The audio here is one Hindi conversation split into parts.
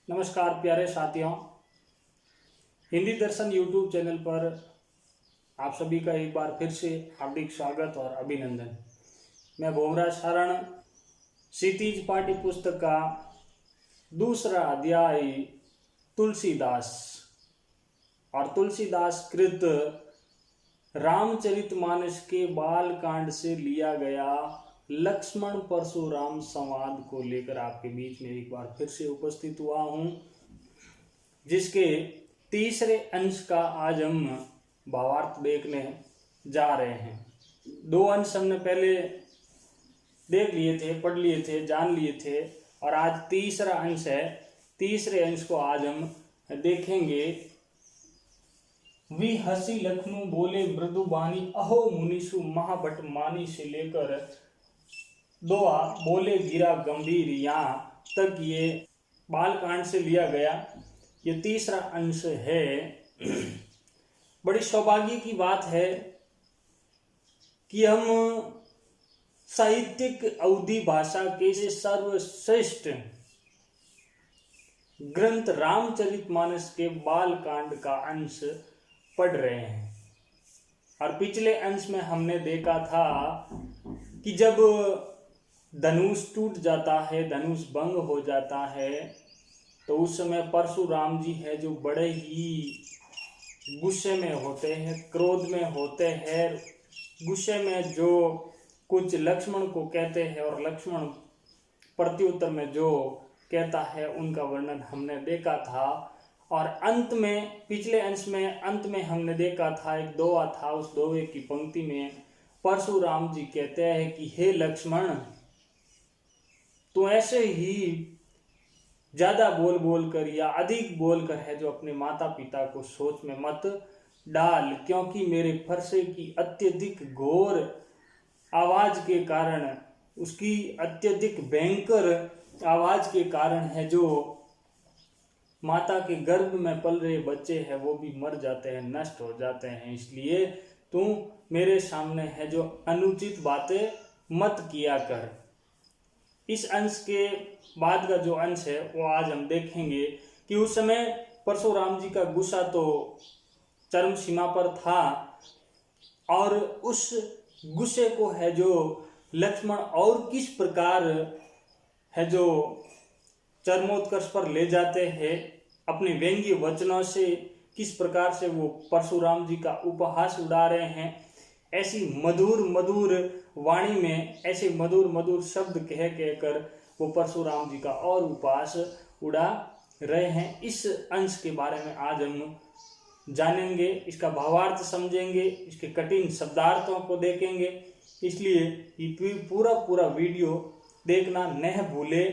नमस्कार प्यारे साथियों, हिंदी दर्शन यूट्यूब चैनल पर आप सभी का एक बार फिर से हार्दिक स्वागत और अभिनंदन। मैं भोमराज शरण क्षितिज पाठ्य पुस्तक का दूसरा अध्याय तुलसीदास और तुलसीदास कृत रामचरितमानस के बाल कांड से लिया गया लक्ष्मण परशुराम संवाद को लेकर आपके बीच में एक बार फिर से उपस्थित हुआ हूं, जिसके तीसरे अंश का आज हम भावार्थ देखने जा रहे हैं। दो अंश हमने पहले देख लिए थे, पढ़ लिए थे, जान लिए थे और आज तीसरा अंश है। तीसरे अंश को आज हम देखेंगे। वी हसी लखनऊ बोले मृदु बानी अहो मुनिषु महाभट मानी से लेकर दोआ बोले गिरा गंभीर, यहाँ तक ये बालकांड से लिया गया ये तीसरा अंश है। बड़ी सौभाग्य की बात है कि हम साहित्यिक अवधि भाषा के सर्वश्रेष्ठ ग्रंथ रामचरितमानस के बालकांड का अंश पढ़ रहे हैं। और पिछले अंश में हमने देखा था कि जब धनुष टूट जाता है, धनुष भंग हो जाता है, तो उस समय परशुराम जी है जो बड़े ही गुस्से में होते हैं, क्रोध में होते हैं। गुस्से में जो कुछ लक्ष्मण को कहते हैं और लक्ष्मण प्रत्युत्तर में जो कहता है, उनका वर्णन हमने देखा था। और अंत में, पिछले अंश में अंत में हमने देखा था एक दोहा था। उस दोहे की पंक्ति में परशुराम जी कहते हैं कि हे लक्ष्मण, तो ऐसे ही ज्यादा बोल बोल कर या अधिक बोल कर है जो अपने माता पिता को सोच में मत डाल, क्योंकि मेरे फरसे की अत्यधिक घोर आवाज के कारण, उसकी अत्यधिक भयंकर आवाज के कारण है जो माता के गर्भ में पल रहे बच्चे हैं वो भी मर जाते हैं, नष्ट हो जाते हैं। इसलिए तू मेरे सामने है जो अनुचित बातें मत किया कर। इस अंश के बाद का जो अंश है वो आज हम देखेंगे कि उस समय परशुराम जी का गुस्सा तो चरम सीमा पर था और उस गुस्से को है जो लक्ष्मण और किस प्रकार है जो चरमोत्कर्ष पर ले जाते हैं अपने व्यंग्य वचनों से, किस प्रकार से वो परशुराम जी का उपहास उड़ा रहे हैं। ऐसी मधुर मधुर वाणी में ऐसे मधुर मधुर शब्द कह कर वो परशुराम जी का और उपहास उड़ा रहे हैं। इस अंश के बारे में आज हम जानेंगे, इसका भावार्थ समझेंगे, इसके कठिन शब्दार्थों को देखेंगे। इसलिए ये पूरा वीडियो देखना न भूले,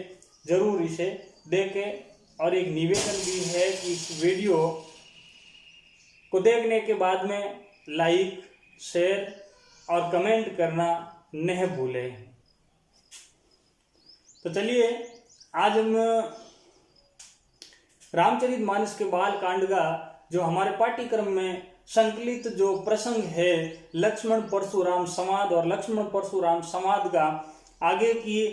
जरूर इसे देखें। और एक निवेदन भी है कि इस वीडियो को देखने के बाद में लाइक, शेयर और कमेंट करना न भूलें। तो चलिए आज हम रामचरितमानस के बालकांड का जो हमारे पाठ्यक्रम में संकलित जो प्रसंग है लक्ष्मण परशुराम संवाद और लक्ष्मण परशुराम संवाद का आगे की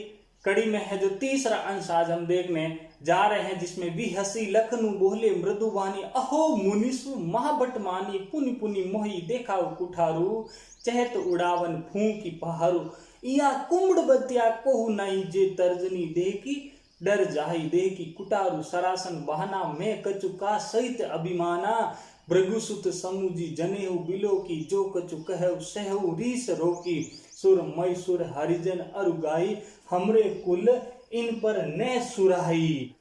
कड़ी में है जो तीसरा अंश आज हम देखने जा रहे हैं, जिसमें भी हसी लखनऊ बोले मृदुबानी अहो मुनिषु महाभट मानी पुनि पुनि मोही देखाओ कुठारू चहत उड़ावन फूंकी पहारू या कुमड़ बत्या कोहु नहीं जे तर्जनी दे की डर जाही दे की कुटारू सरासन बहाना में कचु का सहित अभिमाना भृगुसुत समुजी जनेहु बिलो की जो कचु कहु सहु रीस रोकी सुर मई सुर हरिजन अरुगाई हमरे कुल इन पर न सुराई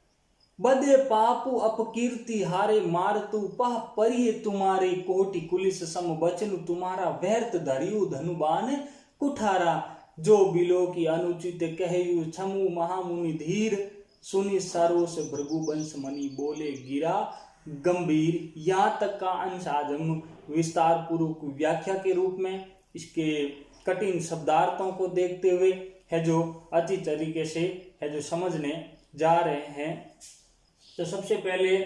बदे पापु अपकीर्ति हारे मारतु पह परिये तुम्हारे कोटि कुलिस सम बचनु तुम्हारा व्यर्थ धरियु धनुबान कुठारा जो बिलो की अनुचित कहयु छमु महामुनि धीर सुनि सरोस भृगुवंश मणि बोले गिरा गंभीर। यहाँ तक का अंश आज हम विस्तार पूर्वक व्याख्या के रूप में इसके कठिन शब्दार्थों को देखते हुए है जो अच्छी तरीके से है जो समझने जा रहे हैं। तो सबसे पहले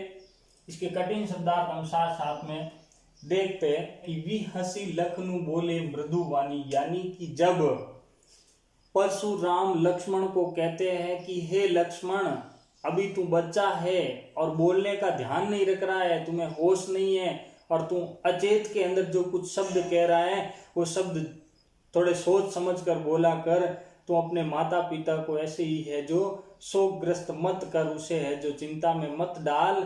इसके कठिन शब्दार्थ हम साथ साथ में देखते हैं कि वी हसी लखनऊ बोले मृदुवानी, यानी कि जब परशुराम लक्ष्मण को कहते हैं कि हे लक्ष्मण, अभी तू बच्चा है और बोलने का ध्यान नहीं रख रहा है, तुम्हें होश नहीं है, और तू अचेत के अंदर जो कुछ शब्द कह रहा है वो शब्द थोड़े सोच समझ कर बोला कर। तू अपने माता पिता को ऐसे ही है जो शोकग्रस्त मत कर, उसे है जो चिंता में मत डाल,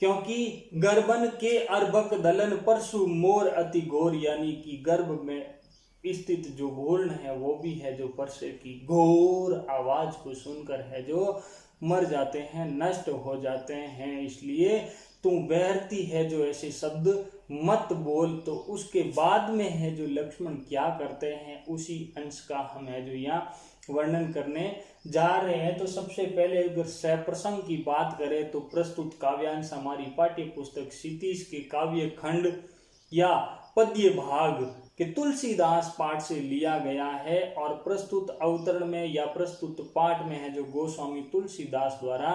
क्योंकि गर्भन के अर्भक दलन परशु मोर अति घोर, यानी कि गर्भ में स्थित जो भ्रूण है वो भी है जो परसे की घोर आवाज को सुनकर है जो मर जाते हैं, नष्ट हो जाते हैं। इसलिए तू बहरती है जो ऐसे शब्द मत बोल। तो उसके बाद में है जो लक्ष्मण क्या करते हैं उसी अंश का हम है जो यहाँ वर्णन करने जा रहे हैं। तो सबसे पहले अगर सप्रसंग की बात करें तो प्रस्तुत काव्यांश हमारी पाठ्य पुस्तक क्षितिज के काव्य खंड या पद्य भाग के तुलसीदास पाठ से लिया गया है, और प्रस्तुत अवतरण में या प्रस्तुत पाठ में है जो गोस्वामी तुलसीदास द्वारा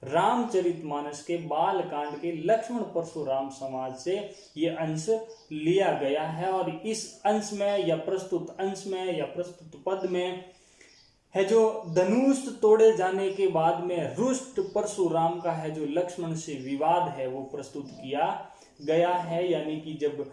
रामचरितमानस के बाल कांड के लक्ष्मण परशुराम समाज से ये अंश लिया गया है। और इस अंश में या प्रस्तुत अंश में या प्रस्तुत पद में है जो धनुष तोड़े जाने के बाद में रुष्ट परशुराम का है जो लक्ष्मण से विवाद है वो प्रस्तुत किया गया है। यानी कि जब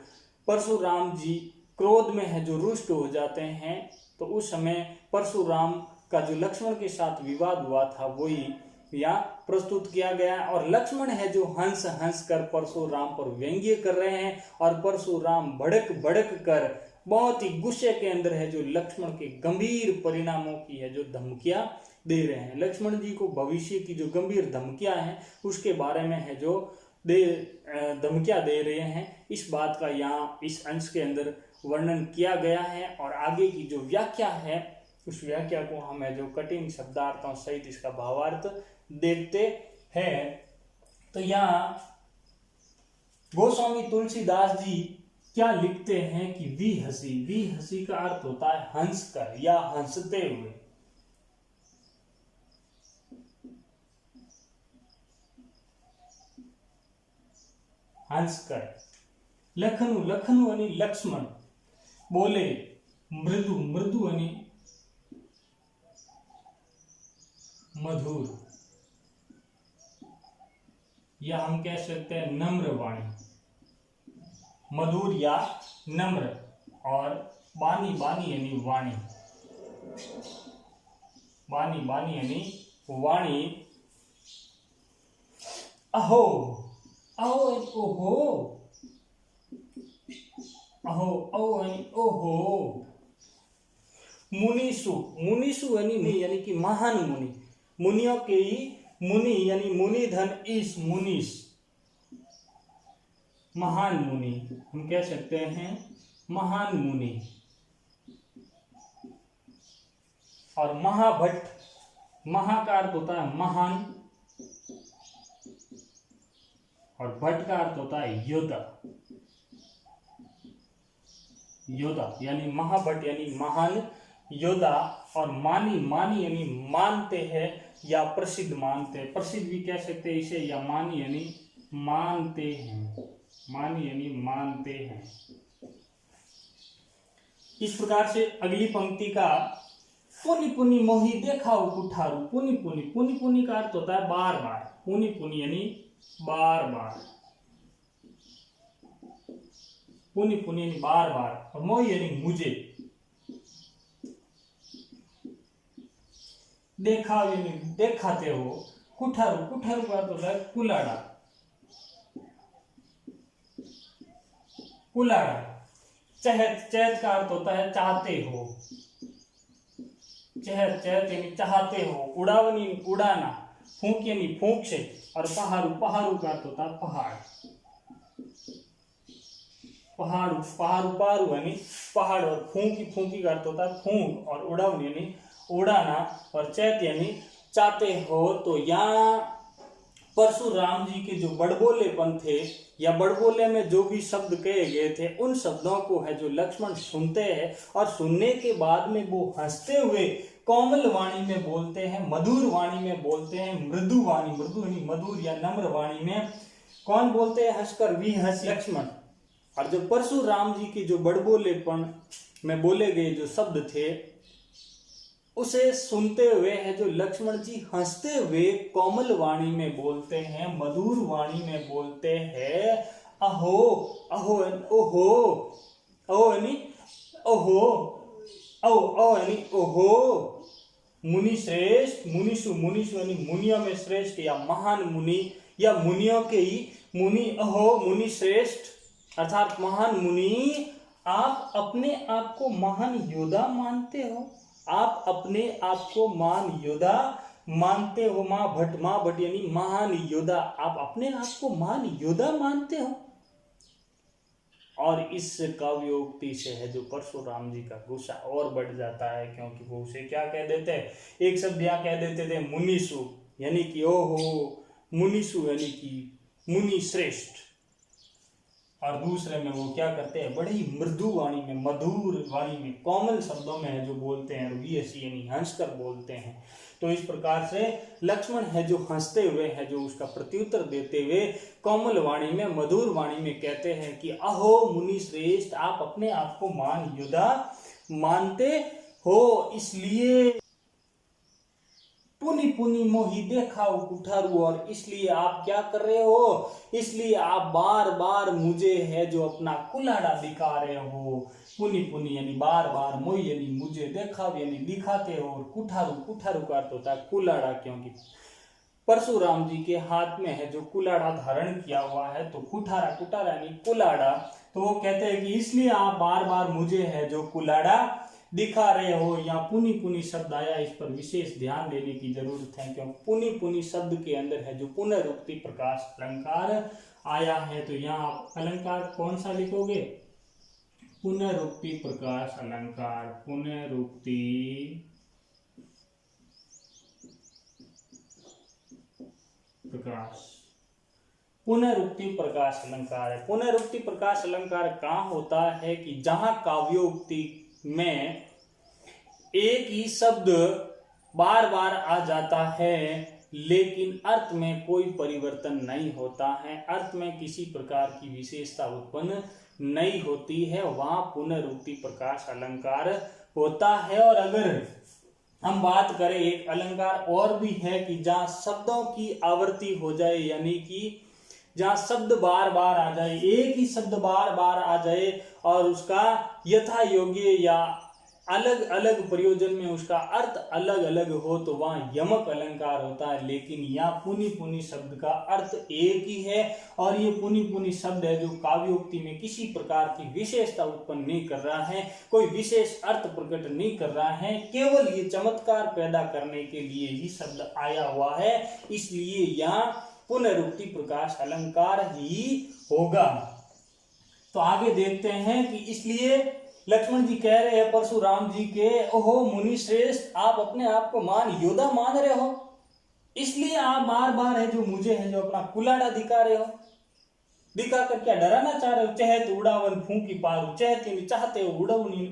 परशुराम जी क्रोध में है जो रुष्ट हो जाते हैं तो उस समय परशुराम का जो लक्ष्मण के साथ विवाद हुआ था वही यहाँ प्रस्तुत किया गया। और लक्ष्मण है जो हंस हंस कर परशुराम पर व्यंग्य कर रहे हैं, और परशुराम भड़क भड़क कर बहुत ही गुस्से के अंदर है जो लक्ष्मण के गंभीर परिणामों की है जो धमकियां दे रहे हैं। लक्ष्मण जी को भविष्य की जो गंभीर धमकियां हैं उसके बारे में है जो धमकियां दे रहे हैं, इस बात का यहाँ इस अंश के अंदर वर्णन किया गया है। और आगे की जो व्याख्या है उस व्याख्या को हम है जो कठिन शब्दार्थों सहित इसका भावार्थ देखते हैं। तो यहाँ गोस्वामी तुलसीदास जी क्या लिखते हैं कि विहसी का अर्थ होता है हंसकर या हंसते हुए। हंसकर। लखनु यानी लक्ष्मण बोले, मृदु यानी मधुर, या हम कह सकते हैं नम्र वाणी, मधुर या नम्र। और बानी यानी वाणी, बानी यानी वाणी। अहो ओहो, यानी ओहो। मुनीसु यानी कि महान मुनि, मुनियों के ही मुनि यानी मुनि धन ईश, मुनीस महान मुनि, हम कह सकते हैं महान मुनि। और महाभट्ट, महा का अर्थ होता है महान और भट्ट का अर्थ होता है योद्धा, यानी महाभट्ट यानी महान योद्धा। और मानी यानी मानते हैं या प्रसिद्ध मानते हैं, प्रसिद्ध भी कह सकते हैं इसे, या मानी यानी मानते हैं, मानी यानी मानते हैं। इस प्रकार से अगली पंक्ति का पुनि पुनि मोहि देखाऊ कुठारू, पुनि का अर्थ होता है बार बार, पुनि यानी बार बार, पुनि यानी बार बार, और मोहि यानी मुझे, देखा यानी देखाते हो, कुठारू का अर्थ होता है कुलाड़ा, चहत का अर्थ होता है चाहते हो, चहत यानी चाहते हो, उड़ावनी उड़ाना, फूंक यानी फूंक से, और पहाड़ू का अर्थ होता है पहाड़ू यानी पहाड़, और फूंकी का अर्थ होता है फूंक, और उड़ावनी यानी उड़ाना, और चैत यानी चाहते हो। तो यहाँ परशुराम जी के जो बड़बोलेपन थे या बड़बोले में जो भी शब्द कहे गए थे उन शब्दों को है जो लक्ष्मण सुनते हैं, और सुनने के बाद में वो हंसते हुए कोमल वाणी में बोलते हैं, मधुर वाणी में बोलते हैं, मृदु यानी मधुर या नम्र वाणी में कौन बोलते हैं, हंसकर विहसी लक्ष्मण। और जो परशुराम जी के जो बड़बोलेपन में बोले गए जो शब्द थे उसे सुनते हुए है जो लक्ष्मण जी हंसते हुए कोमल वाणी में बोलते हैं, मधुर वाणी में बोलते हैं, अहो अहो ओहो अहो यानी ओहो ओ ओ यानी ओहो मुनि श्रेष्ठ, मुनिषु मुनिषु यानी मुनियों में श्रेष्ठ या महान मुनि या मुनियों के ही मुनि, अहो मुनि श्रेष्ठ अर्थात महान मुनि, आप अपने आप को महान योद्धा मानते हो, आप अपने आप को महान योद्धा मानते हो। माँ भट्ट यानी महान योद्धा, आप अपने आप को महान योद्धा मानते हो। और इस काव्योक्ति से है जो परशुराम जी का गुस्सा और बढ़ जाता है, क्योंकि वो उसे क्या कह देते हैं, एक शब्द यहाँ कह देते थे मुनिषु यानी कि ओहो, मुनिषु यानी कि मुनि श्रेष्ठ, और दूसरे में वो क्या करते हैं, बड़ी मृदु वाणी में, मधुर वाणी में, कोमल शब्दों में है जो बोलते हैं, रुवियसी यानी हंसकर बोलते हैं। तो इस प्रकार से लक्ष्मण है जो हंसते हुए है जो उसका प्रत्युत्तर देते हुए कोमल वाणी में, मधुर वाणी में कहते हैं कि अहो मुनि श्रेष्ठ, आप अपने आप को महान योद्धा मानते हो, इसलिए पुनि पुनि मोहि देखाओ कुठारू, और इसलिए आप क्या कर रहे हो, इसलिए आप बार बार मुझे है जो अपना कुल्हाड़ा दिखा रहे हो। पुनि पुनि यानी बार बार, मोहि यानी मुझे, देखाओ यानी दिखाते हो, और कुठारू, कुठारू का अर्थ होता है कुल्हाड़ा, क्योंकि परशुराम जी के हाथ में है जो कुल्हाड़ा धारण किया हुआ है, तो कुठारा, कुठारा यानी कुल्हाड़ा, तो वो कहते हैं कि इसलिए आप बार बार मुझे है जो कुल्हाड़ा दिखा रहे हो। या पुनि पुनि शब्द आया, इस पर विशेष ध्यान देने की जरूरत है, क्योंकि पुनि पुनि शब्द के अंदर है जो पुनरुक्ति प्रकाश अलंकार आया है। तो यहाँ आप अलंकार कौन सा लिखोगे, पुनरुक्ति प्रकाश अलंकार, पुनरुक्ति प्रकाश, पुनरुक्ति प्रकाश अलंकार है। पुनरुक्ति प्रकाश अलंकार कहाँ होता है कि जहां काव्योक्ति में एक ही शब्द बार बार आ जाता है लेकिन अर्थ में कोई परिवर्तन नहीं होता है, अर्थ में किसी प्रकार की विशेषता उत्पन्न नहीं होती है, वहां पुनरुक्ति प्रकाश अलंकार होता है। और अगर हम बात करें, एक अलंकार और भी है कि जहां शब्दों की आवृत्ति हो जाए, यानी कि जहां शब्द बार बार आ जाए, एक ही शब्द बार बार आ जाए और उसका यथा योग्य या अलग अलग प्रयोजन में उसका अर्थ अलग अलग हो, तो वहां यमक अलंकार होता है। लेकिन यहाँ पुनि पुनि शब्द का अर्थ एक ही है, और ये पुनि पुनि शब्द है जो काव्योक्ति में किसी प्रकार की विशेषता उत्पन्न नहीं कर रहा है, कोई विशेष अर्थ प्रकट नहीं कर रहा है, केवल ये चमत्कार पैदा करने के लिए ही शब्द आया हुआ है, इसलिए यहाँ पुनरुक्ति प्रकाश अलंकार ही होगा। तो आगे देखते हैं कि इसलिए लक्ष्मण जी कह रहे हैं परशुराम जी के, ओहो मुनि श्रेष्ठ, आप अपने आप को महान योद्धा मान रहे हो, इसलिए आप बार बार है जो मुझे है जो अपना कुल्हाड़ा दिखा रहे हो, दिखा कर क्या डराना चाह रहे हो। चहत उड़ावन फूंकी पारू, चहत यानी चाहते हो,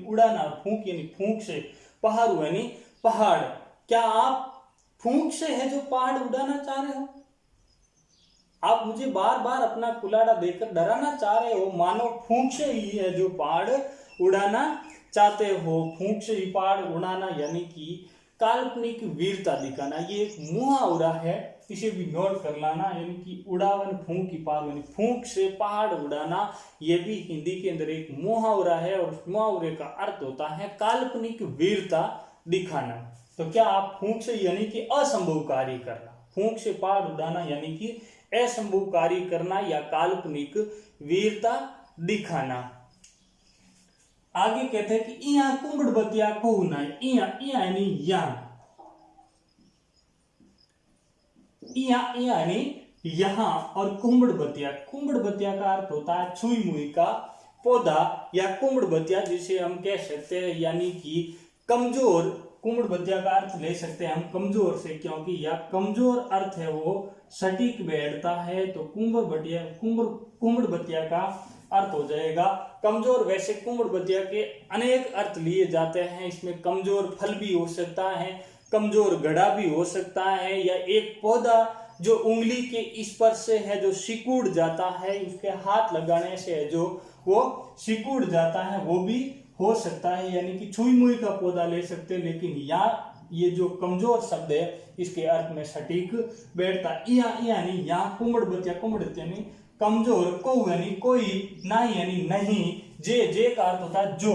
उड़ाना, फूंक यानी फूंक से, पहाड़ू यानी पहाड़, क्या आप फूंक से है जो पहाड़ उड़ाना चाह रहे हो, आप मुझे बार बार अपना कुल्हाड़ा देकर डराना चाह रहे हो, मानो फूंक से ही है जो पहाड़ उड़ाना चाहते हो। फूंक से ही पहाड़ उड़ाना यानी कि काल्पनिक वीरता दिखाना, ये एक मुहावरा है, इसे भी नोट कर लाना, यानी कि उड़ावन फूंक की पार, यानी फूंक से पहाड़ उड़ाना, ये भी हिंदी के अंदर एक मुहावरा है, और उस मुहावरे का अर्थ होता है काल्पनिक वीरता दिखाना। तो क्या आप फूंक से यानी कि असंभव कार्य करना, फूंक से पहाड़ उड़ाना यानी कि असंभव कार्य करना या काल्पनिक वीरता दिखाना। आगे कहते हैं कि इया कुंबड़ बतिया को ना, इया इया यानी यहाँ, इया इया यानी यहाँ, और कुंबड़ बतिया, कुंबड़ बतिया का अर्थ होता है छुई मुई का पौधा, या कुंबड़ बतिया जिसे हम कह सकते हैं यानी कि कमजोर, कुंबड़ बतिया का अर्थ ले सकते हैं हम कमजोर से, क्योंकि यह कमजोर अर्थ है वो सटीक बैठता है, तो कुंबड़ बतिया का अर्थ हो जाएगा कमजोर। वैसे कुंबड़ बतिया के अनेक अर्थ लिए जाते हैं, इसमें कमजोर फल भी हो सकता है, कमजोर गड़ा भी हो सकता है, या एक पौधा जो उंगली के स्पर्श से है जो सिकुड़ जाता है, उसके हाथ लगाने से है जो वो सिकुड़ जाता है, वो भी हो सकता है, यानी कि छुई मुई का पौधा ले सकते हैं। लेकिन यहाँ ये जो कमजोर शब्द है इसके अर्थ में सटीक बैठता। इया यानी यहाँ कुमड़ यानी कमजोर, को यानी कोई, ना यानी नहीं, जे का अर्थ होता है जो,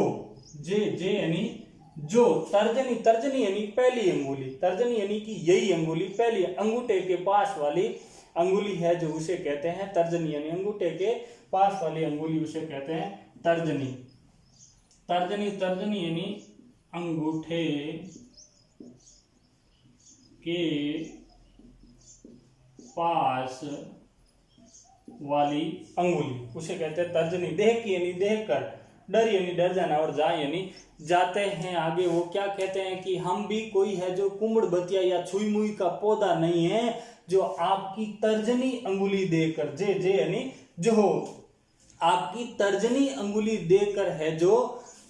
जे यानी जो, तर्जनी यानी पहली अंगुली, तर्जनी यानी कि यही अंगुली पहली अंगूठे के पास वाली अंगुली है जो उसे कहते हैं तर्जनी, यानी अंगूठे के पास वाली अंगुली उसे कहते हैं तर्जनी। तर्जनी यानी अंगूठे के पास वाली अंगुली उसे कहते हैं तर्जनी। देह की यानी देख कर, डर यानी डर जाना, और जा यानी जाते हैं आगे। वो क्या कहते हैं कि हम भी कोई है जो कुमड़ बतिया या छुई मुई का पौधा नहीं है जो आपकी तर्जनी अंगुली देकर, जे यानी जो, आपकी तर्जनी अंगुली देकर है जो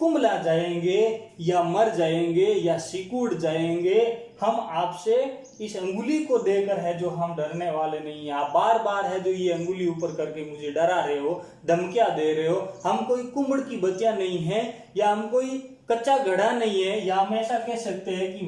कुमला जाएंगे या मर जाएंगे या सिकुड़ जाएंगे। हम आपसे इस अंगुली को देकर है जो हम डरने वाले नहीं हैं। आप बार बार है जो ये अंगुली ऊपर करके मुझे डरा रहे हो, धमकियां दे रहे हो। हम कोई कुमड़ की बतिया नहीं है, या हम कोई कच्चा घड़ा नहीं है, या हम ऐसा कह सकते हैं कि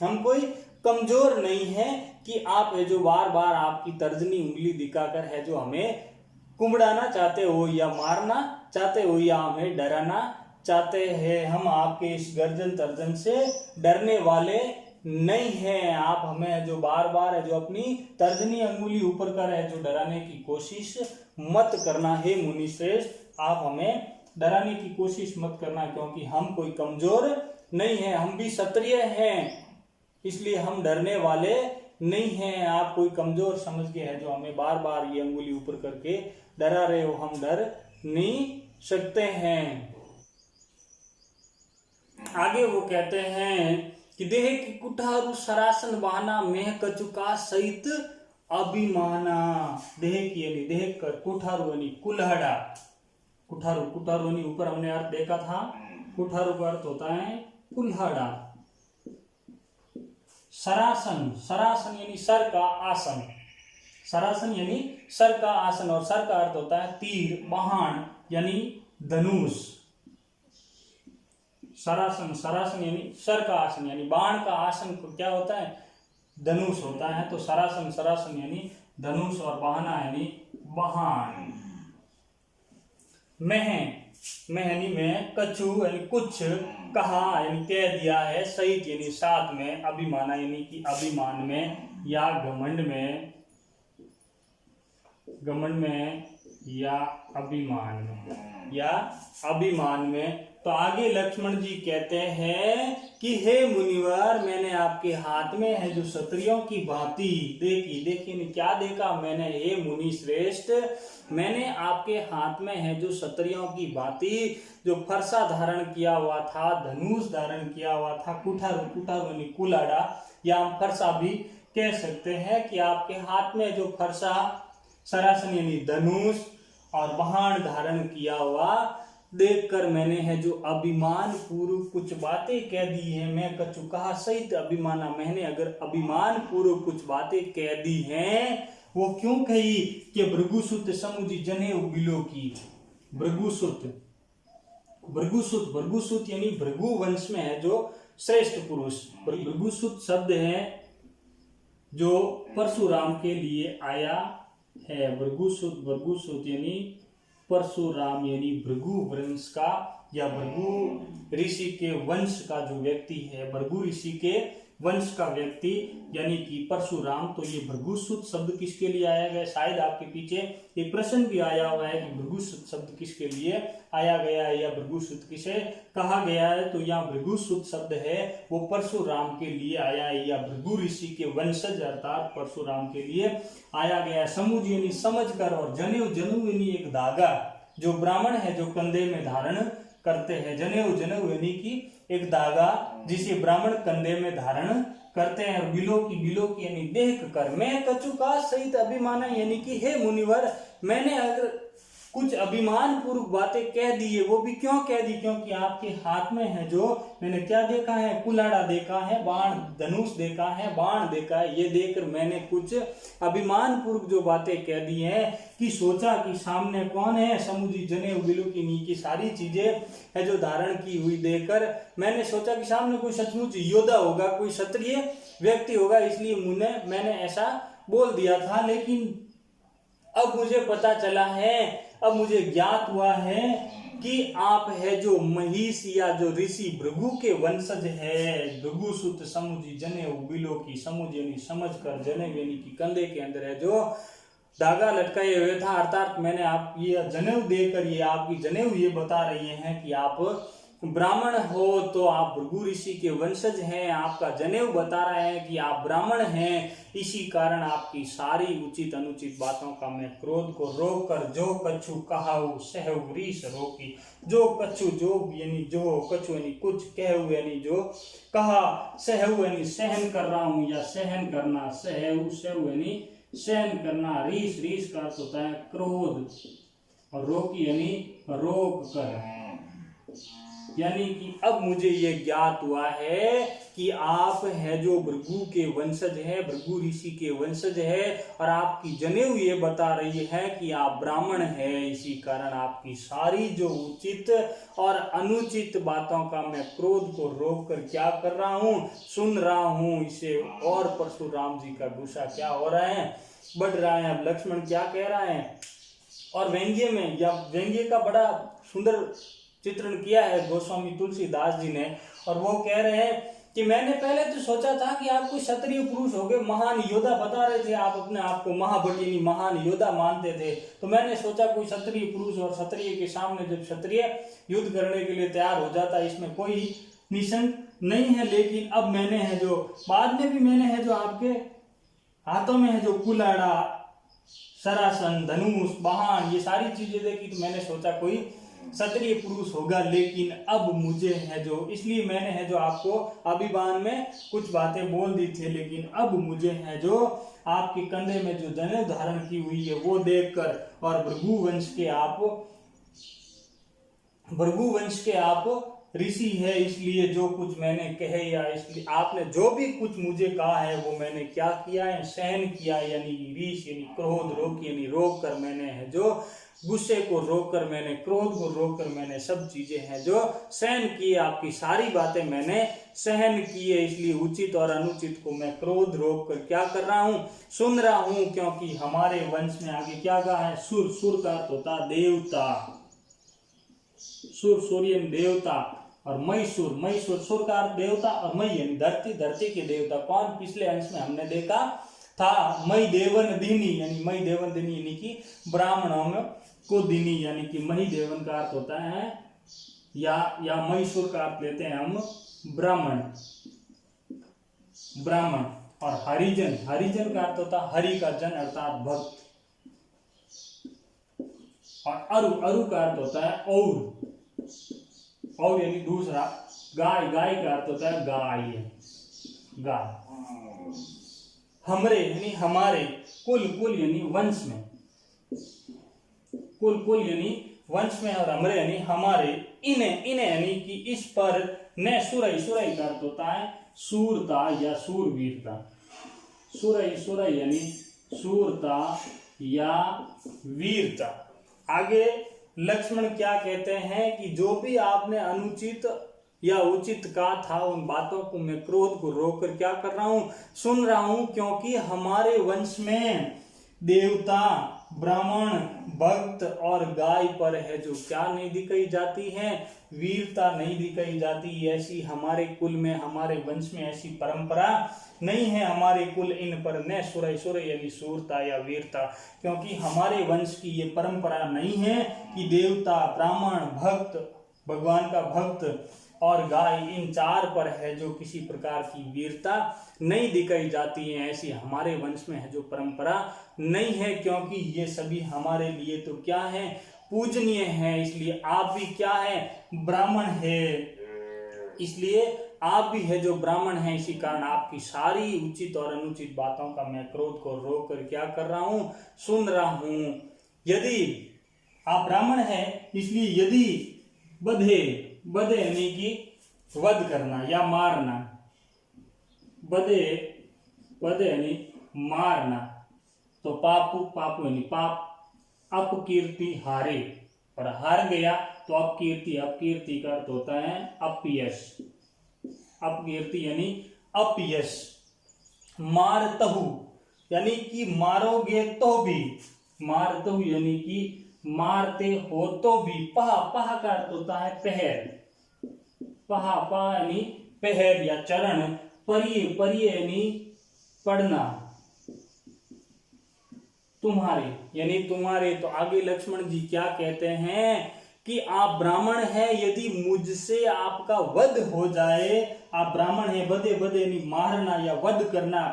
हम कोई कमजोर नहीं है कि आप है जो बार बार आपकी तर्जनी उंगली दिखाकर है जो हमें कुमड़ाना चाहते हो या मारना चाहते हो या हमें डराना चाहते हैं। हम आपके इस गर्जन तर्जन से डरने वाले नहीं है। आप हमें जो बार बार है जो अपनी तर्जनी अंगुली ऊपर कर है जो डराने की कोशिश मत करना है मुनि श्रेष्ठ, आप हमें डराने की कोशिश मत करना, क्योंकि हम कोई कमजोर नहीं है, हम भी क्षत्रिय हैं, इसलिए हम डरने वाले नहीं हैं। आप कोई कमजोर समझ के है जो हमें बार बार ये अंगुली ऊपर करके डरा रहे हो, हम डर नहीं सकते हैं। आगे वो कहते हैं कि देह की कुठारु सरासन बहाना मेह कचुका सहित अभिमाना। देह की यानी देह कर, कुठारु यानी कुल्हाड़ा, कुठारु यानी ऊपर हमने अर्थ देखा था, कुठारु का अर्थ होता है कुल्हाड़ा। सरासन यानी सर का आसन, सरासन यानी सर का आसन, और सर का अर्थ होता है तीर, बाण यानी धनुष। सरासन यानी सर का आसन, यानी बाण का आसन को क्या होता है, धनुष होता है। तो सरासन यानी धनुष, और बहाना यानी बहान। यानी मैं, कछु यानी कुछ, कहा यानी कह दिया है, सहित यानी साथ में, अभिमाना यानी कि अभिमान में या घमंड में या अभिमान में। तो आगे लक्ष्मण जी कहते हैं कि हे मुनिवर, मैंने आपके हाथ में है जो क्षत्रियों की भांति देखी क्या देखा मैंने, हे मुनि श्रेष्ठ, मैंने आपके हाथ में है जो क्षत्रियों की भांति जो फरसा धारण किया हुआ था, धनुष धारण किया हुआ था, कुठारू यानी कुल्हाड़ा, या हम फरसा भी कह सकते हैं कि आपके हाथ में जो फरसा, सरासन यानी धनुष और बाण धारण किया हुआ देखकर मैंने है जो अभिमान पूर्व कुछ बातें कह दी है। मैं कछु कहा सहित अभिमाना, मैंने अगर अभिमान पूर्व कुछ बातें कह दी हैं, वो क्यों कही कि भृगुसुत समुझी जनेऊ बिलो की। भृगुसुत यानी भृगु वंश में है जो श्रेष्ठ पुरुष। भृगुसुत शब्द है जो परशुराम के लिए आया है। भृगुसुत यानी परशुराम यानी भृगु वंश का या भृगु ऋषि के वंश का जो व्यक्ति है, भृगु ऋषि के वंश का व्यक्ति यानी कि परशुराम। तो ये भृगुसुत शब्द किसके लिए आया गया, शायद आपके पीछे एक प्रश्न भी आया हुआ है कि भृगुसुत शब्द किसके लिए आया गया है या भृगुसुत किसे कहा गया है। तो यहाँ भृगुसुत शब्द है वो परशुराम के लिए आया है, या भृगु ऋषि के वंशज अर्थात परशुराम के लिए आया गया है। समुझ यानी समझ कर, और जनेऊ यानी एक धागा जो ब्राह्मण है जो कंधे में धारण करते हैं। जनेऊ यानी कि एक धागा जिसे ब्राह्मण कंधे में धारण करते हैं। और बिलो की यानी देख कर, मैं कछु का सहित अभिमाना यानी कि हे मुनिवर, मैंने अगर कुछ अभिमान पूर्वक बातें कह दी है। वो भी क्यों कह दी? क्योंकि आपके हाथ में है जो मैंने क्या देखा है, कुल्हाड़ा देखा है, बाण धनुष देखा है, बाण देखा है। ये देखकर मैंने कुछ अभिमान पूर्वक जो बातें कह दी है कि सोचा कि सामने कौन है, समुद्री जनेऊ बिलुकिनी की सारी चीजें है जो धारण की हुई देखकर मैंने सोचा कि सामने कोई सचमुच योद्धा होगा, कोई क्षत्रिय व्यक्ति होगा, इसलिए मैंने ऐसा बोल दिया था। लेकिन अब मुझे पता चला है, अब मुझे ज्ञात हुआ है कि आप है जो महिष या जो ऋषि भृगु के वंशज है। भृगु सुत समुझी जनेऊ बिलो की, समुझ यानी समझ कर, जनेऊ यानी कि कंधे के अंदर है जो धागा लटकाए हुए था। अर्थात मैंने आप ये जनेऊ देकर ये आपकी जनेऊ ये बता रही हैं कि आप ब्राह्मण हो, तो आप भृगु ऋषि के वंशज हैं। आपका जनेऊ बता रहा है कि आप ब्राह्मण हैं। इसी कारण आपकी सारी उचित अनुचित बातों का मैं क्रोध को रोक कर जो कछु कहाऊ सहु रीस रोकी, जो कछु जो यानी जो कछु यानी कुछ, कहू यानी जो कहा, सहु यानी सहन कर रहा हूं या सहन करना, सहु सहु यानी सहन करना, रीस रीस का अर्थ होता है क्रोध, और रोकी यानी रोक कर। यानी कि अब मुझे ये ज्ञात हुआ है कि आप है जो भृगु के वंशज है, भृगु ऋषि के वंशज है, और आपकी जनेऊ ये बता रही है कि आप ब्राह्मण है। इसी कारण आपकी सारी जो उचित और अनुचित बातों का मैं क्रोध को रोक कर क्या कर रहा हूँ, सुन रहा हूँ इसे। और परशुराम जी का गुस्सा क्या हो रहा है, बढ़ रहा है। अब लक्ष्मण क्या कह रहा है, और व्यंग्य में या व्यंग्य का बड़ा सुंदर चित्रण किया है गोस्वामी तुलसीदास जी ने। और वो कह रहे हैं कि मैंने पहले तो सोचा था कि आप कोई क्षत्रिय पुरुष हो गए, महान योद्धा बता रहे थे, आप अपने आप को महाबली महान योद्धा मानते थे। तो मैंने सोचा कोई क्षत्रिय पुरुष, और क्षत्रिय के सामने जब क्षत्रिय युद्ध करने के लिए तैयार हो जाता है, इसमें कोई निशंक नहीं है। लेकिन अब मैंने है जो बाद में भी मैंने है जो आपके हाथों में है जो कुल्हाड़ा, सरासन, धनुष, बाण, ये सारी चीजें देखी, तो मैंने सोचा कोई क्षत्रिय पुरुष होगा। लेकिन अब मुझे है जो, इसलिए मैंने है जो आपको अभिमान में कुछ बातें बोल दी थी। लेकिन अब मुझे है जो आपके कंधे में जो जनेऊ धारण की हुई है वो देखकर, और भृगु वंश के आप ऋषि है, इसलिए जो कुछ मैंने कहे या इसलिए आपने जो भी कुछ मुझे कहा है वो मैंने क्या किया है, सहन किया। यानी रीस यानी क्रोध, रोक यानी रोक कर, मैंने है जो गुस्से को रोककर, मैंने क्रोध को रोककर, मैंने सब चीजें हैं जो सहन किए। आपकी सारी बातें मैंने सहन किए, इसलिए उचित और अनुचित को मैं क्रोध रोक कर क्या कर रहा हूं, सुन रहा हूं। क्योंकि हमारे वंश में आगे क्या कहा है, सुर, सुर का अर्थ होता देवता, सुर सूर्य देवता, और मैसूर, मैसूर सुर का अर्थ देवता, और मई यानी धरती, धरती के देवता कौन, पिछले अंश में हमने देखा था मई देवन दिनी, यानी मई देवन दिनी यानी कि ब्राह्मणों में को दिनी, यानी कि मही देवन का अर्थ होता है या मैसूर का अर्थ लेते हैं हम ब्राह्मण, ब्राह्मण। और हरिजन, हरिजन का अर्थ होता है हरि का जन अर्थात भक्त। और अरु, अरु का अर्थ होता है और यानी दूसरा। गाय, गाय का अर्थ होता है गाय, गाय। हमरे यानी हमारे, कुल, कुल यानी वंश में, कुल, कुल यानी वंश में, और हमरे यानी हमारे, इन्हें, इन्हें यानी कि इस पर, न सुरई, सुरई का अर्थ होता है सूरता या सूरवीरता, सुरई, सुरई यानी सूरता या वीरता। आगे लक्ष्मण क्या कहते हैं कि जो भी आपने अनुचित या उचित कहा था, उन बातों को मैं क्रोध को रोककर क्या कर रहा हूं, सुन रहा हूं। क्योंकि हमारे वंश में देवता, ब्राह्मण, भक्त और गाय पर है जो क्या नहीं दिखाई जाती है, वीरता नहीं दिखाई जाती। ऐसी हमारे कुल में, हमारे वंश में ऐसी परंपरा नहीं है। हमारे कुल इन पर न सुरई, सुरई यानी सूरता या वीरता, क्योंकि हमारे वंश की ये परंपरा नहीं है कि देवता, ब्राह्मण, भक्त, भगवान का भक्त और गाय, इन चार पर है जो किसी प्रकार की वीरता नहीं दिखाई जाती है। ऐसी हमारे वंश में है जो परंपरा नहीं है, क्योंकि ये सभी हमारे लिए तो क्या है, पूजनीय है। इसलिए आप भी क्या है, ब्राह्मण है, इसलिए आप भी है जो ब्राह्मण है। इसी कारण आपकी सारी उचित और अनुचित बातों का मैं क्रोध को रोक कर क्या कर रहा हूं, सुन रहा हूं। यदि आप ब्राह्मण हैं, इसलिए यदि बधे, बधे यानी कि वध करना या मारना, बधे, बधे यानी मारना, तो पापु, पापु यानी पाप, अपकीर्ति हारे, और हार गया तो अपकीर्ति, अपकीर्ति का अर्थ होता है अपयश, अपकीर्ति यानी अपयश। मारतहु यानी कि मारोगे तो भी, मारतहु यानी कि मारते हो तो भी। पहा, पहा का अर्थ होता है पहर, पहा, पहा यानी पहर या चरण। परिये, परिये यानी पढ़ना, तुम्हारे यानी तुम्हारे। तो आगे लक्ष्मण जी क्या कहते हैं कि आप ब्राह्मण हैं, यदि मुझसे आपका वध हो जाए, आप ब्राह्मण हैं, बधे, बधे यानी मारना या वध करना,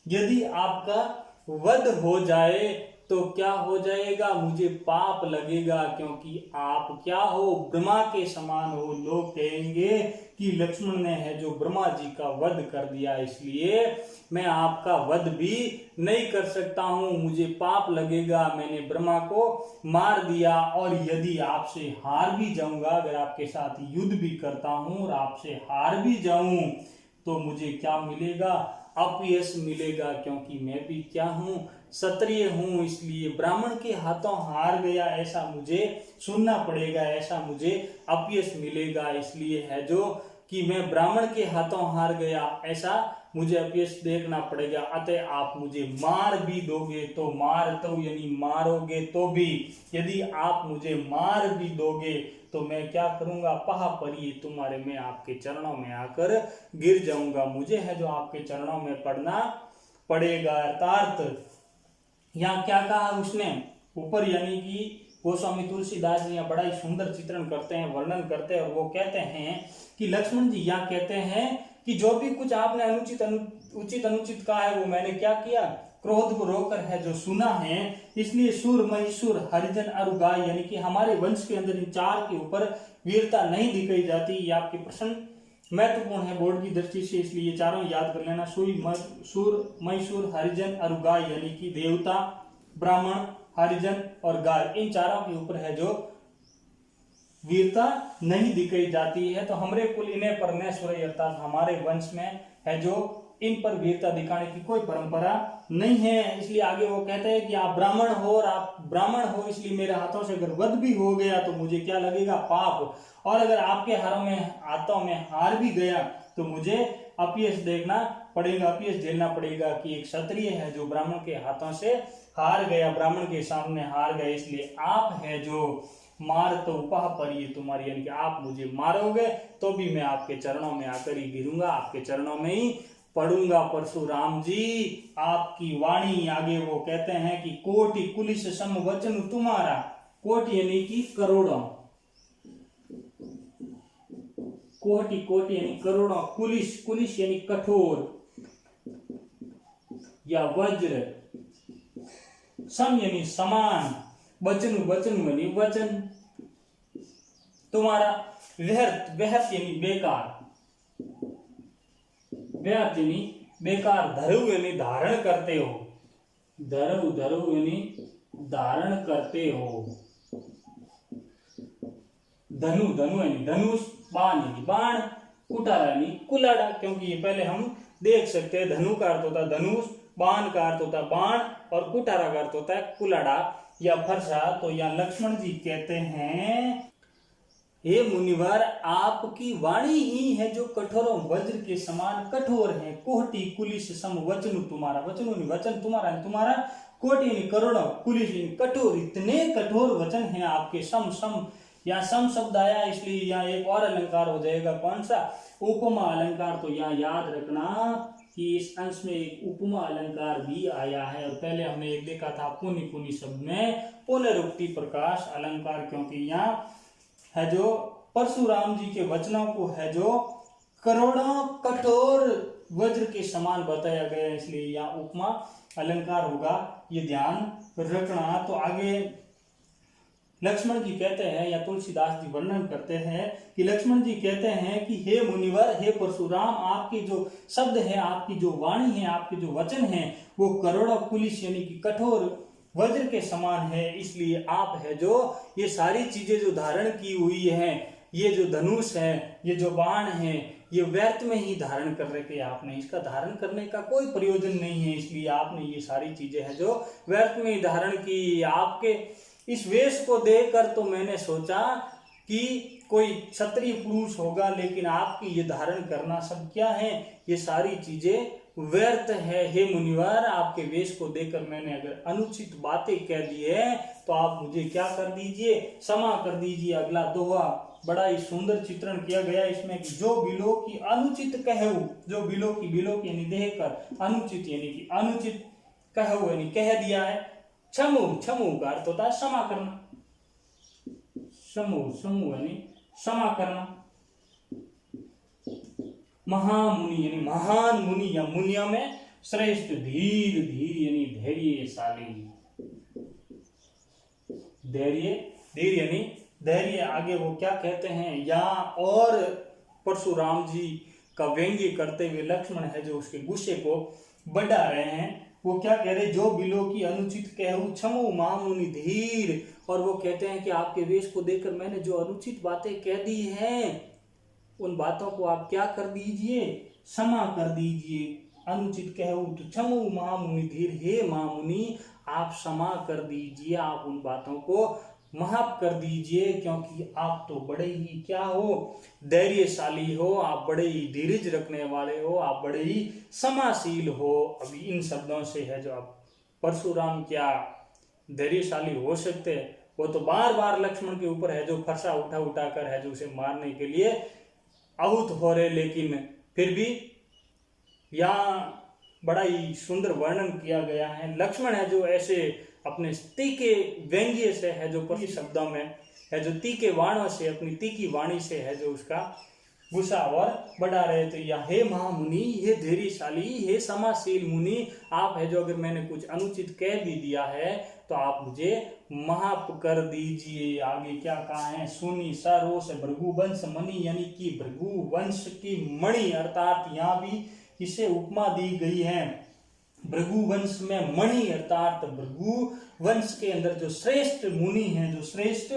यदि आपका वध हो जाए तो क्या हो जाएगा, मुझे पाप लगेगा, क्योंकि आप क्या हो, ब्रह्मा के समान हो। लोग कहेंगे कि लक्ष्मण ने है जो ब्रह्मा जी का वध कर दिया, इसलिए मैं आपका वध भी नहीं कर सकता हूं, मुझे पाप लगेगा, मैंने ब्रह्मा को मार दिया। और यदि आपसे हार भी जाऊंगा, अगर आपके साथ युद्ध भी करता हूं और आपसे हार भी जाऊं, तो मुझे क्या मिलेगा, अपयश मिलेगा, क्योंकि मैं भी क्या हूं, क्षत्रिय हूं, इसलिए ब्राह्मण के हाथों हार गया ऐसा मुझे सुनना पड़ेगा, ऐसा मुझे अपयश मिलेगा। इसलिए है जो कि मैं ब्राह्मण के हाथों हार गया ऐसा मुझे अपयश देखना पड़ेगा। अतः आप मुझे मार भी दोगे तो, मार तो यानी मारोगे तो भी, यदि आप मुझे मार भी दोगे तो मैं क्या करूंगा, पहा परी तुम्हारे, मैं आपके चरणों में आकर गिर जाऊंगा, मुझे है जो आपके चरणों में पड़ना पड़ेगा। अर्थात यहाँ क्या कहा उसने ऊपर, यानी कि गोस्वामी तुलसीदास जी यहाँ बड़ा ही सुंदर चित्रण करते हैं, वर्णन करते हैं, और वो कहते हैं कि लक्ष्मण जी यहाँ कहते हैं कि जो भी कुछ आपने उचित अनुचित कहा है वो मैंने क्या किया, क्रोध को रोककर है जो सुना है। इसलिए सूर, महिषूर, हरिजन और गाय, यानी कि हमारे वंश के अंदर इन चार के ऊपर वीरता नहीं दिखाई जाती। ये आपके प्रश्न महत्वपूर्ण है बोर्ड की दृष्टि से, इसलिए ये चारों याद कर लेना। सूर, महिषूर, हरिजन और गाय, यानी कि देवता, ब्राह्मण, हरिजन और गाय, इन चारों के ऊपर है जो वीरता नहीं दिखाई जाती है। तो हमारे कुल इन्हें पर न सुरई, अर्थात हमारे वंश में है जो इन पर वीरता दिखाने की कोई परंपरा नहीं है। इसलिए आगे वो कहते हैं कि आप ब्राह्मण हो, और आप ब्राह्मण हो इसलिए मेरे हाथों से अगर वध भी हो गया तो मुझे क्या लगेगा, पाप, और अगर आपके हाथों में हार भी गया तो मुझे अपयश देखना पड़ेगा, अपयश झेलना पड़ेगा कि एक क्षत्रिय है जो ब्राह्मण के हाथों से हार गया, ब्राह्मण के सामने हार गए। इसलिए आप है जो मार तो उपह परिये तुम्हारी, यानी कि आप मुझे मारोगे तो भी मैं आपके चरणों में आकर ही गिरूंगा, आपके चरणों में ही पढ़ूंगा। परशुराम जी आपकी वाणी, आगे वो कहते हैं कि कोटि कुलिस सम वचन तुम्हारा, कोटि यानी कि करोड़ों, कोटि, कोटि यानी करोड़ों, कुलिस, कुलिस यानी कठोर या वज्र, सम यानी समान, वचन, वचन यानी वचन तुम्हारा, व्यर्थ, व्यर्थ यानी बेकार, व्यर्थ यानी बेकार, धरु यानी धारण करते हो, धरु, धरु यानी धारण करते हो, धनु, धनु यानी धनुष, बाण यानी बाण, कुटारा यानी कुलाड़ा, क्योंकि ये पहले हम देख सकते हैं, धनु का अर्थ होता है धनुष, बाण का अर्थ होता है बाण, और कुटारा का अर्थ होता है कुलाड़ा या फरसा। तो यहाँ लक्ष्मण जी कहते हैं, हे मुनिवर आपकी वाणी ही है जो कठोरों वज्र के समान कठोर है। कोटि कुलिस सम वचन तुम्हारा, वचन वचन तुम्हारा, तुम्हारा कोटि यानी करोड़ों, कुलिस यानी कठोर, इतने कठोर वचन हैं आपके। सम, सम यहाँ सम शब्द आया इसलिए यहाँ एक और अलंकार हो जाएगा, कौन सा, उपमा अलंकार। तो यहाँ याद रखना कि इस अंश में एक उपमा अलंकार भी आया है, और पहले हमने एक देखा था पुनि, पुनि शब्द में पुनरुक्ति प्रकाश अलंकार, क्योंकि यहाँ है जो परशुराम जी के वचनों को है जो करोड़ों कठोर वज्र के समान बताया गया, इसलिए यहाँ उपमा अलंकार होगा, ये ध्यान रखना। तो आगे लक्ष्मण जी कहते हैं, या तुलसीदास जी वर्णन करते हैं कि लक्ष्मण जी कहते हैं कि हे मुनिवर, हे परशुराम, आपके जो शब्द है, आपकी जो वाणी है, आपके जो वचन हैं, वो करोड़ों कुलिस यानी कि कठोर वज्र के समान है, इसलिए आप है जो ये सारी चीजें जो धारण की हुई हैं, ये जो धनुष है, ये जो बाण है, ये व्यर्थ में ही धारण कर रखे आपने, इसका धारण करने का कोई प्रयोजन नहीं है, इसलिए आपने ये सारी चीजें है जो व्यर्थ में ही धारण की। आपके इस वेश को देखकर तो मैंने सोचा कि कोई क्षत्रिय पुरुष होगा, लेकिन आपकी ये धारण करना सब क्या है, ये सारी चीजें व्यर्थ है। हे मुनिवर, आपके वेश को देखकर मैंने अगर अनुचित बातें कह दी है तो आप मुझे क्या कर दीजिए, क्षमा कर दीजिए। अगला दोहा बड़ा ही सुंदर चित्रण किया गया इसमें कि जो बिलो की अनुचित कहू, जो बिलो की यानी देह कर, अनुचित यानी कि अनुचित कहू यानी कह दिया है। क्षमु, क्षमु का अर्थ होता है क्षमा करना, समूह समूह यानी क्षमा करना। महामुनि यानी महान मुनि या मुनिया में श्रेष्ठ। धीर, धीर यानी धैर्यशाली, धैर्य, धीर यानी धैर्य। आगे वो क्या कहते हैं यहाँ, और परशुराम जी का व्यंग्य करते हुए लक्ष्मण है जो उसके गुस्से को बढ़ा रहे हैं। वो क्या कह रहे, जो बिलो की अनुचित कहूँ क्षमो महामुनि धीर। और वो कहते हैं कि आपके वेश को देखकर मैंने जो अनुचित बातें कह दी हैं, उन बातों को आप क्या कर दीजिए, क्षमा कर दीजिए। अनुचित कहूँ तो क्षमो महामुनि धीर, हे महामुनि आप क्षमा कर दीजिए, आप उन बातों को माफ कर दीजिए, क्योंकि आप तो बड़े ही क्या हो, धैर्यशाली हो, आप बड़े ही धीरज रखने वाले हो, आप बड़े ही क्षमाशील हो। अभी इन शब्दों से है जो आप परशुराम क्या धैर्यशाली हो सकते हैं, वो तो बार बार लक्ष्मण के ऊपर है जो फरसा उठा उठा कर है जो उसे मारने के लिए आहूत हो रहे। लेकिन फिर भी यहाँ बड़ा ही सुंदर वर्णन किया गया है। लक्ष्मण है जो ऐसे अपने तीखे व्यंग्य से है जो परी शब्दों में है जो तीखे वाणों से, अपनी तीखी वाणी से है जो उसका गुस्सा और बढ़ा रहे थे। या हे महामुनि, हे धैर्यशाली, हे क्षमाशील मुनि, आप है जो अगर मैंने कुछ अनुचित कह भी दिया है तो आप मुझे माफ कर दीजिए। आगे क्या कहा है, सुनी सरोस भृगु वंश मणि, यानी कि भृगु वंश की मणि, अर्थात यहाँ भी इसे उपमा दी गई है। भृगु वंश में मणि अर्थात भृगु वंश के अंदर जो श्रेष्ठ मुनि है, जो श्रेष्ठ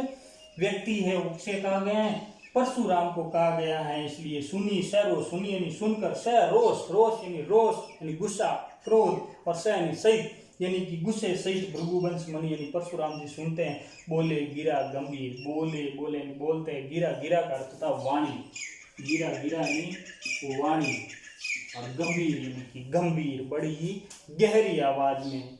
व्यक्ति है, उसे कहा गया है, परशुराम को कहा गया है। इसलिए सुनी सरो, सुनी यानी सुनकर, स रोष, रोष यानी रोष यानी गुस्सा, क्रोध, और स यानी सहित यानी कि गुस्से सहित भृगु वंश मणि यानी परशुराम जी सुनते हैं। बोले गिरा गंभीर, बोले बोले बोलते हैं, गिरा, गिरा का अर्थ था वाणी, गिरा गिरा यानी वाणी, और गंभीर यानी कि गंभीर, बड़ी ही गहरी आवाज में।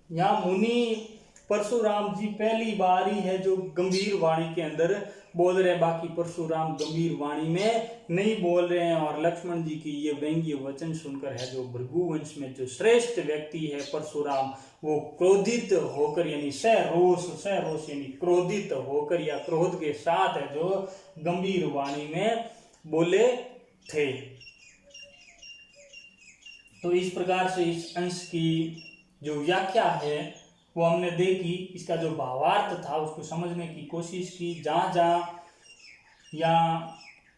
यहाँ मुनि परशुराम जी पहली बार ही है जो गंभीर वाणी के अंदर बोल रहे हैं, बाकी परशुराम गंभीर वाणी में नहीं बोल रहे हैं। और लक्ष्मण जी की ये व्यंग्य वचन सुनकर है जो भृगु वंश में जो श्रेष्ठ व्यक्ति है परशुराम, वो क्रोधित होकर यानी सरोष यानी क्रोधित होकर या क्रोध के साथ है जो गंभीर वाणी में बोले थे। तो इस प्रकार से इस अंश की जो व्याख्या है वो हमने देखी, इसका जो भावार्थ था उसको समझने की कोशिश की। जहाँ जहाँ या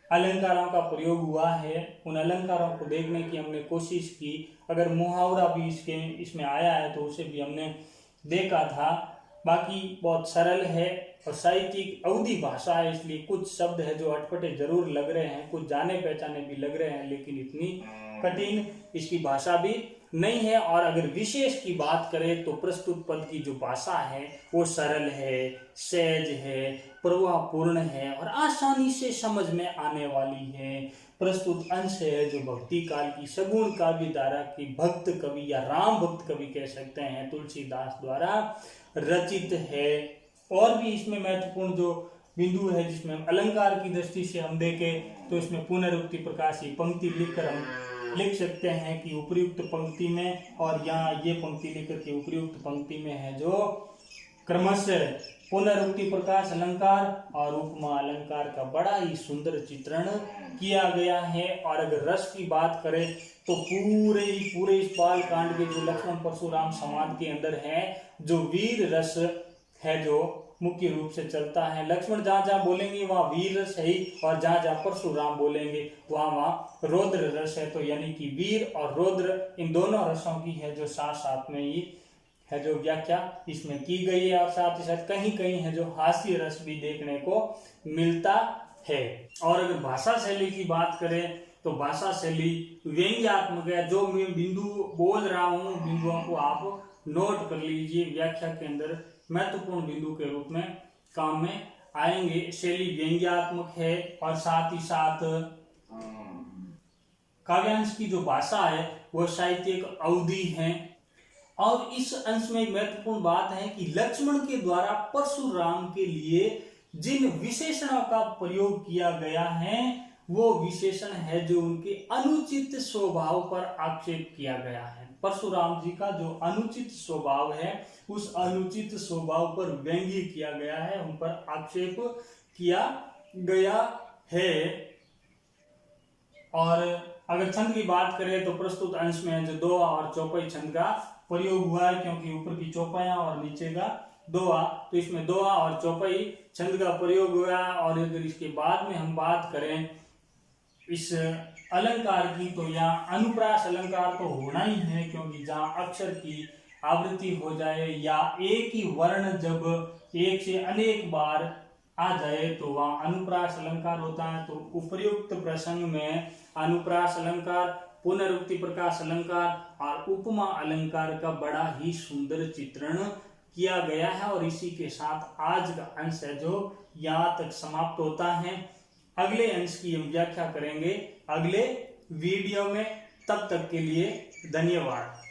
अलंकारों का प्रयोग हुआ है उन अलंकारों को देखने की हमने कोशिश की। अगर मुहावरा भी इसमें आया है तो उसे भी हमने देखा था। बाकी बहुत सरल है और साहित्यिक अवधि भाषा है, इसलिए कुछ शब्द है जो अटपटे जरूर लग रहे हैं, कुछ जाने पहचाने भी लग रहे हैं, लेकिन इतनी कठिन इसकी भाषा भी नहीं है। और अगर विशेष की बात करें तो प्रस्तुत पद की जो भाषा है वो सरल है, सहज है, प्रवाहपूर्ण है और आसानी से समझ में आने वाली है। प्रस्तुत अंश है जो भक्ति काल की सगुण काव्य धारा की भक्त कवि या राम भक्त कवि कह सकते हैं तुलसीदास द्वारा रचित है। और भी इसमें महत्वपूर्ण जो बिंदु है जिसमें अलंकार की दृष्टि से हम देखें तो इसमें पुनरुक्ति प्रकाशी पंक्ति लिखकर हम लिख सकते हैं कि उपयुक्त पंक्ति में, और यहाँ ये पंक्ति लिखकर के उपयुक्त पंक्ति में है जो क्रमशः पुनरुक्ति प्रकाश अलंकार और उपमा अलंकार का बड़ा ही सुंदर चित्रण किया गया है। और अगर रस की बात करें तो पूरे इस बाल कांड के जो लक्ष्मण परशुराम संवाद के अंदर है जो वीर रस है जो मुख्य रूप से चलता है। लक्ष्मण जहाँ जहाँ बोलेंगे वहाँ वीर रस है ही, और जहाँ जहाँ परशुराम बोलेंगे वहाँ रौद्र रस है। तो यानी कि वीर और रौद्र इन दोनों रसों की है जो साथ साथ में ही है जो व्याख्या इसमें की गई है, और साथ ही साथ कहीं कहीं है जो हास्य रस भी देखने को मिलता है। और अगर भाषा शैली की बात करें तो भाषा शैली व्यंग्यात्मक है। जो मैं बिंदु बोल रहा हूं, बिंदुओं को आप नोट कर लीजिए, व्याख्या के अंदर महत्वपूर्ण बिंदु के रूप में काम में आएंगे। शैली व्यंग्यात्मक है, और साथ ही साथ काव्यांश की जो भाषा है वो साहित्यिक अवधि है। और इस अंश में एक महत्वपूर्ण बात है कि लक्ष्मण के द्वारा परशुराम के लिए जिन विशेषणों का प्रयोग किया गया है वो विशेषण है जो उनके अनुचित स्वभाव पर आक्षेप किया गया है। परशुराम जी का जो अनुचित स्वभाव है उस अनुचित स्वभाव पर व्यंग्य किया गया है, उन पर आक्षेप किया गया है। और अगर छंद की बात करें तो प्रस्तुत अंश में जो दोहा और चौपाई छंद का प्रयोग हुआ है, क्योंकि ऊपर की चौपाइयां और नीचे का दोहा, तो इसमें दोहा और चौपाई छंद का प्रयोग हुआ है। और अगर इसके बाद में हम बात करें इस अलंकार की, तो यहाँ अनुप्रास अलंकार तो होना ही है, क्योंकि जहाँ अक्षर की आवृत्ति हो जाए या एक ही वर्ण जब एक से अनेक बार आ जाए तो वहाँ अनुप्रास अलंकार होता है। तो उपर्युक्त प्रसंग में अनुप्रास अलंकार, पुनरुक्ति प्रकाश अलंकार और उपमा अलंकार का बड़ा ही सुंदर चित्रण किया गया है। और इसी के साथ आज का अंश है जो यहाँ तक समाप्त होता है। अगले अंश की हम व्याख्या करेंगे अगले वीडियो में। तब तक के लिए धन्यवाद।